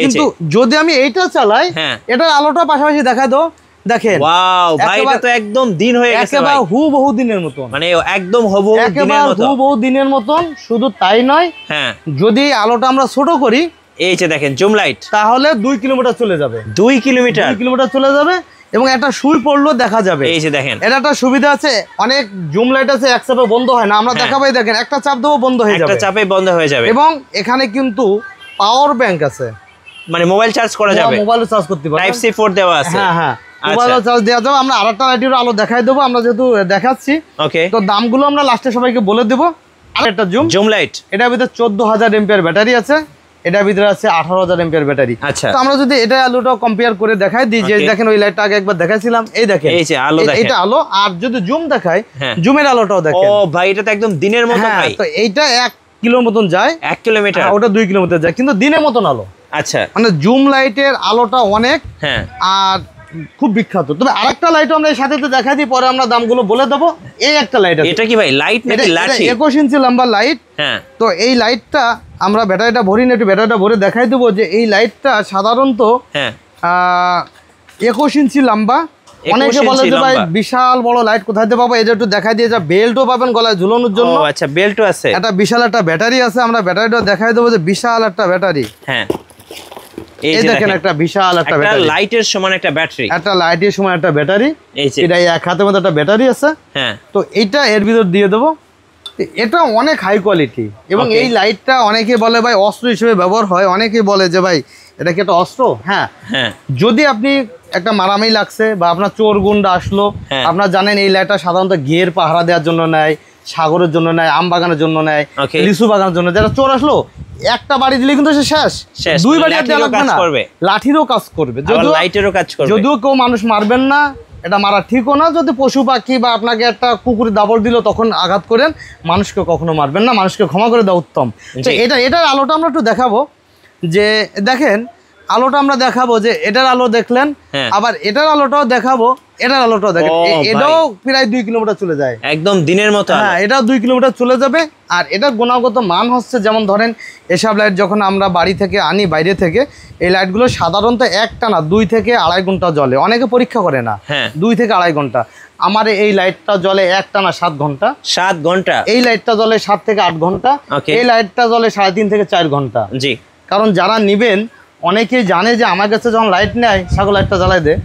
কিন্তু যদি আমি এইটা চালাই, এটার আলোটা পাশাপাশি দেখায় দাও, দেখেন ওয়াও ভাই, এটা তো একদম দিন হয়ে গেছে ভাই, একেবারে হুবহু দিনের মতন, মানে একদম হুবহু দিনের মতো, হুবহু দিনের মতন। শুধু তাই নয়, যদি আলোটা আমরা ছোট করি, এই যে দেখেন জুম লাইট, তাহলে 2 কিলোমিটার চলে যাবে, 2 কিলোমিটার চলে যাবে, এবং একটা সুই পড়লেও দেখা যাবে। এই যে দেখেন, এটা একটা সুবিধা আছে, অনেক জুম লাইট আছে এক চাপে বন্ধ হয় না, আমরা দেখাবাই, দেখেন একটা চাপ দেবো বন্ধ হয়ে যাবে, একটা চাপে বন্ধ হয়ে যাবে। এবং এখানে কিন্তু পাওয়ার ব্যাংক আছে, মানে মোবাইল চার্জ করা যাবে, মোবাইল চার্জ করতে পারবে, টাইপ সি পোর্ট দেওয়া আছে। হ্যাঁ মোবাইল চার্জ দেওয়া যাবে। আমরা আরেকটা লাইটের আলো দেখাই দেবো, আমরা যেহেতু দেখাচ্ছি, ওকে, তো দামগুলো আমরা লাস্টে সবাইকে বলে দেবো। আরেকটা জুম লাইট, এটার ভিতরে 14000 এম্পিয়ার ব্যাটারি আছে, এটার ভিতরে আছে 18000 এম্পিয়ার ব্যাটারি। আচ্ছা, তো আমরা যদি এটা আলোটা কম্পেয়ার করে দেখাই দিই, যে দেখেন ওই লাইটটা আগে একবার দেখাইছিলাম, এই দেখেন এই যে আলো, দেখেন এটা আলো। আর যদি জুম দেখাই, জুমের আলোটাও দেখেন, ও ভাই এটা তো একদম দিনের মতো ভাই। তো এইটা 1 কিলোর মতন যায়, 1 কিলোমিটার, ওটা 2 কিলোমিটার যায়, কিন্তু দিনের মতন আলো। আচ্ছা, মানে জুম লাইটের আলোটা অনেক, আর খুব বিখ্যাত। তবে আরেকটা লাইট আমরা এর সাথে দেখাই দিই, পরে আমরা দামগুলো বলে দেবো। এই একটা লাইট আছে, এটা কি ভাই লাইট নাকি লাঠি? 21 ইঞ্চি লম্বা লাইট। তো এই লাইটটা আমরা ব্যাটারিটা ভরি না, একটু ব্যাটারিটা ভরে দেখাই দেবো, যে এই লাইটটা সাধারণত 21 ইঞ্চি লম্বা। অনেকে বলে যে ভাই বিশাল বড় লাইট কোথায় পাবো, এই যে একটু দেখাই দিয়ে, যা বেল্টও পাবেন গলায় ঝুলানোর জন্য। আচ্ছা, বেল্টও আছে, একটা বিশাল একটা ব্যাটারি আছে, আমরা ব্যাটারিটা দেখাই দেবো, যে বিশাল একটা ব্যাটারি। এই দেখেন একটা বিশাল একটা ব্যাটারি, লাইটের সমান একটা ব্যাটারি, একটা লাইটের সমান একটা ব্যাটারি। এটা এক হাতের মধ্যে একটা ব্যাটারি আছে। তো এইটা এর ভিতর দিয়ে দেবো। এটা অনেক হাই কোয়ালিটি, এবং এই লাইটটা অনেকে বলে ভাই অস্ত্র হিসেবে ব্যবহার হয়, অনেকে বলে যে ভাই এটা কি একটা অস্ত্র। হ্যাঁ, যদি আপনি একটা মারামারি লাগছে বা আপনার চোর গুন্ডা আসলো, আপনারা জানেন এই লাইটটা সাধারণত ঘের পাহারা দেওয়ার জন্য নেয়, সাগরের জন্য নেয়, আম বাগানের জন্য নেয়, লিচু বাগানের জন্য। যারা চোর আসলো একটা বাড়ি দিলে কিন্তু সে শেষ, 2 বাড়ি দেওয়া লাগবে না, লাঠিরও কাজ করবে, যদিও কেউ মানুষ মারবেন না, এটা মারা ঠিকও না। যদি পশু পাখি বা আপনাকে একটা কুকুরে দাবড় দিল, তখন আঘাত করেন, মানুষকে কখনো মারবেন না, মানুষকে ক্ষমা করে দেওয়া উত্তম। তো এটার আলোটা আমরা একটু দেখাবো, যে দেখেন আলোটা আমরা দেখাবো, যে এটার আলো দেখলেন, আবার এটার আলোটাও দেখাবো, এটার আলোটাও দেখেন, এটাও প্রায় 2 কিলোমিটার চলে যায়, একদম দিনের মতো। হ্যাঁ, এটাও 2 কিলোমিটার চলে যাবে। আর এটার গুণগত মান হচ্ছে, যেমন ধরেন এসব লাইট যখন আমরা বাড়ি থেকে আনি, বাইরে থেকে, এই লাইটগুলো সাধারণত একটানা 2 থেকে 2.5 ঘন্টা জ্বলে। অনেকে পরীক্ষা করে না, 2 থেকে 2.5 ঘন্টা। আমার এই লাইটটা জ্বলে একটানা 7 ঘন্টা। 7 ঘন্টা? এই লাইটটা জ্বলে 7 থেকে 8 ঘন্টা। এই লাইটটা জ্বলে 3.5 থেকে 4 ঘন্টা। জি, কারণ যারা নিবেন অনেকেই জানে যে আমার কাছে যখন লাইট নেয়, সাগর লাইটটা জ্বালায় দেয়।